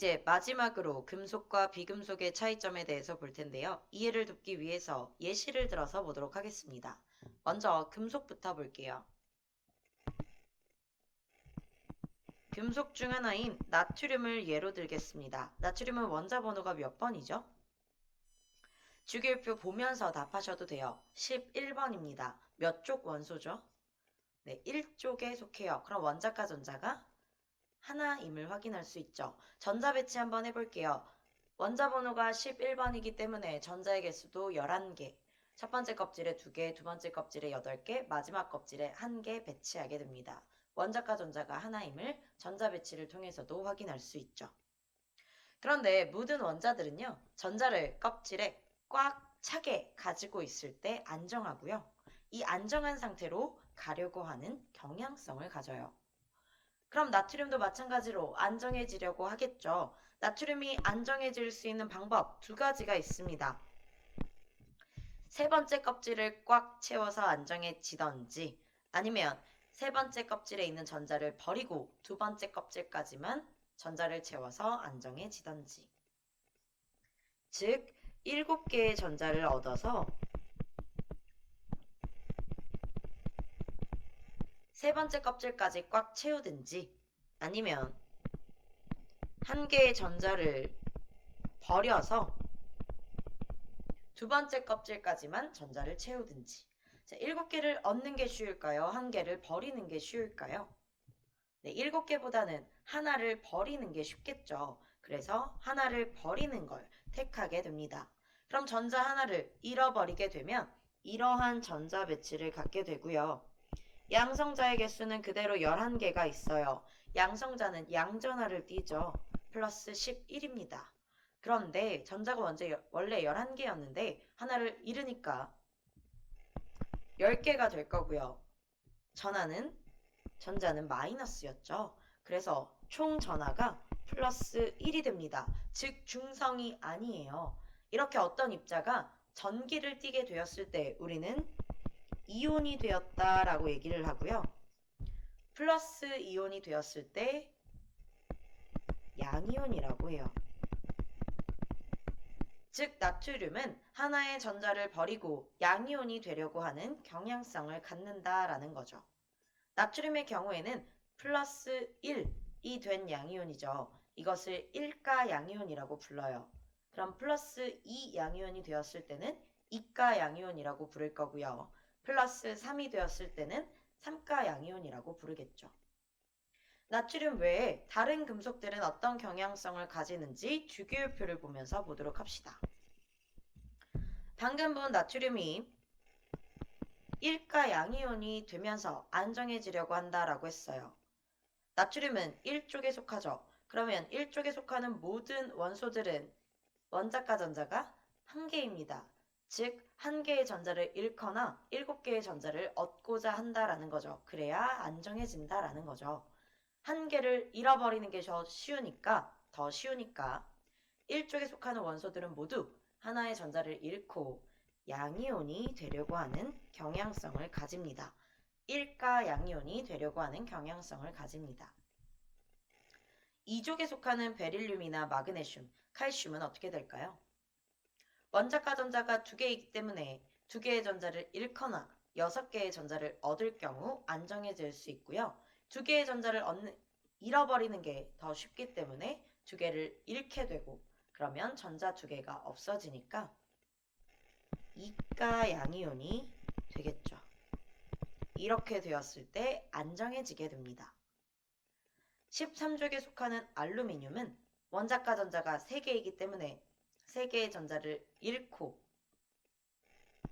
이제 마지막으로 금속과 비금속의 차이점에 대해서 볼 텐데요. 이해를 돕기 위해서 예시를 들어서 보도록 하겠습니다. 먼저 금속부터 볼게요. 금속 중 하나인 나트륨을 예로 들겠습니다. 나트륨은 원자 번호가 몇 번이죠? 주기율표 보면서 답하셔도 돼요. 11번입니다. 몇 쪽 원소죠? 네, 1쪽에 속해요. 그럼 원자과 전자가 하나임을 확인할 수 있죠. 전자 배치 한번 해볼게요. 원자 번호가 11번이기 때문에 전자의 개수도 11개. 첫 번째 껍질에 2개, 두 번째 껍질에 8개, 마지막 껍질에 1개 배치하게 됩니다. 원자과 전자가 하나임을 전자 배치를 통해서도 확인할 수 있죠. 그런데 모든 원자들은요, 전자를 껍질에 꽉 차게 가지고 있을 때 안정하고요. 이 안정한 상태로 가려고 하는 경향성을 가져요. 그럼 나트륨도 마찬가지로 안정해지려고 하겠죠. 나트륨이 안정해질 수 있는 방법 2가지가 있습니다. 세 번째 껍질을 꽉 채워서 안정해지던지 아니면 세 번째 껍질에 있는 전자를 버리고 두 번째 껍질까지만 전자를 채워서 안정해지던지. 즉 7개의 전자를 얻어서 세 번째 껍질까지 꽉 채우든지 아니면 1개의 전자를 버려서 두 번째 껍질까지만 전자를 채우든지. 자, 7개를 얻는 게 쉬울까요? 1개를 버리는 게 쉬울까요? 네, 7개보다는 하나를 버리는 게 쉽겠죠. 그래서 하나를 버리는 걸 택하게 됩니다. 그럼 전자 하나를 잃어버리게 되면 이러한 전자 배치를 갖게 되고요. 양성자의 개수는 그대로 11개가 있어요. 양성자는 양전하를 띠죠. 플러스 11입니다. 그런데 전자가 원래 11개였는데 하나를 잃으니까 10개가 될 거고요. 전자는 마이너스였죠. 그래서 총 전하가 플러스 1이 됩니다. 즉 중성이 아니에요. 이렇게 어떤 입자가 전기를 띠게 되었을 때 우리는 이온이 되었다라고 얘기를 하고요. 플러스 이온이 되었을 때 양이온이라고 해요. 즉 나트륨은 하나의 전자를 버리고 양이온이 되려고 하는 경향성을 갖는다라는 거죠. 나트륨의 경우에는 플러스 1이 된 양이온이죠. 이것을 1가 양이온이라고 불러요. 그럼 플러스 2 양이온이 되었을 때는 2가 양이온이라고 부를 거고요. 플러스 3이 되었을 때는 3가 양이온이라고 부르겠죠. 나트륨 외에 다른 금속들은 어떤 경향성을 가지는지 주기율표를 보면서 보도록 합시다. 방금 본 나트륨이 1가 양이온이 되면서 안정해지려고 한다라고 했어요. 나트륨은 1쪽에 속하죠. 그러면 1쪽에 속하는 모든 원소들은 원자과 전자가 1개입니다. 즉 1개의 전자를 잃거나 7개의 전자를 얻고자 한다라는 거죠. 그래야 안정해진다라는 거죠. 1개를 잃어버리는 게 더 쉬우니까 1쪽에 속하는 원소들은 모두 하나의 전자를 잃고 양이온이 되려고 하는 경향성을 가집니다. 1가 양이온이 되려고 하는 경향성을 가집니다. 2족에 속하는 베릴륨이나 마그네슘, 칼슘은 어떻게 될까요? 원자과 전자가 2개이기 때문에 2개의 전자를 잃거나 6개의 전자를 얻을 경우 안정해질 수 있고요. 2개의 전자를 잃어버리는 게 더 쉽기 때문에 2개를 잃게 되고 그러면 전자 2개가 없어지니까 2가 양이온이 되겠죠. 이렇게 되었을 때 안정해지게 됩니다. 13족에 속하는 알루미늄은 원자과 전자가 3개이기 때문에 3개의 전자를 잃고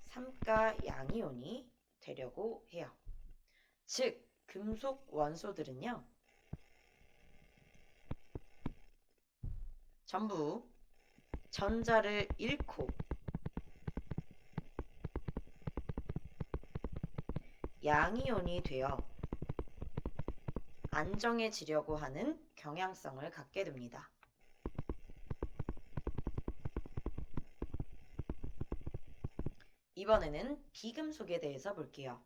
3가 양이온이 되려고 해요. 즉 금속 원소들은요. 전부 전자를 잃고 양이온이 되어 안정해지려고 하는 경향성을 갖게 됩니다. 이번에는 비금속에 대해서 볼게요.